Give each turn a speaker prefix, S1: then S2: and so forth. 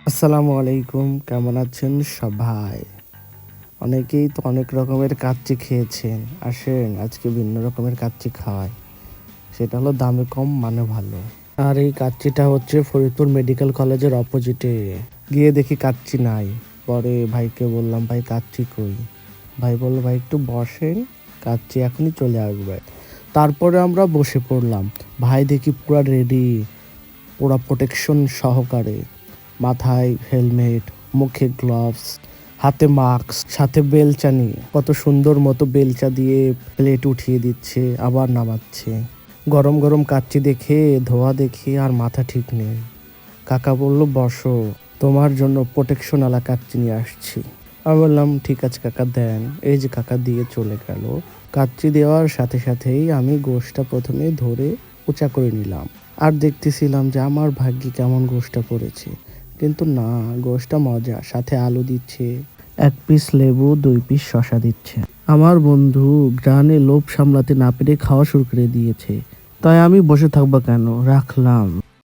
S1: আসসালামু আলাইকুম, কেমন আছেন সবাই? অনেকেই তো অনেক রকমের কাচ্চি খেয়েছেন। আসেন আজকে ভিন্ন রকমের কাচ্চি খাওয়াই। সেটা হলো দামে কম মানে ভালো। আর এই কাচ্চিটা হচ্ছে ফরিদপুর মেডিকেল কলেজের অপোজিটে। গিয়ে দেখি কাচ্চি নাই। পরে ভাইকে বললাম, ভাই কাচ্চি কই? ভাই বলল, ভাই একটু বসেন, কাচ্চি এখনই চলে আসবে। তারপরে আমরা বসে পড়লাম। ভাই দেখি পুরা রেডি, পুরা প্রোটেকশন সহকারে, মাথায় হেলমেট, মুখে গ্লাভস, হাতে মাস্ক, সাথে বেলচা নিয়ে কত সুন্দর মতো বেলচা দিয়ে প্লেট উঠিয়ে দিচ্ছে, আবার নামাচ্ছে। গরম গরম কাচ্চি দেখে, ধোয়া দেখে আর মাথা ঠিক নেই। কাকা বলল, বসো, তোমার জন্য প্রোটেকশন আলা কাচ্চি নিয়ে আসছি। আমি বললাম, ঠিক আছে কাকা দেন। এই যে কাকা দিয়ে চলে গেল। কাচ্চি দেওয়ার সাথে সাথেই আমি গোশটা প্রথমে ধরে উঁচা করে নিলাম আর দেখতেছিলাম যে আমার ভাগ্যে কেমন গোশটা পড়েছে। কিন্তু না, গোশটা মজা, সাথে আলু দিচ্ছে, 1 পিস লেবু, 2 পিস শসা দিচ্ছে। আমার বন্ধু গ্রানে লোভ সামলাতে না পেরে খাওয়া শুরু করে দিয়েছে। তাই আমি বসে থাকবো কেন, রাখলাম।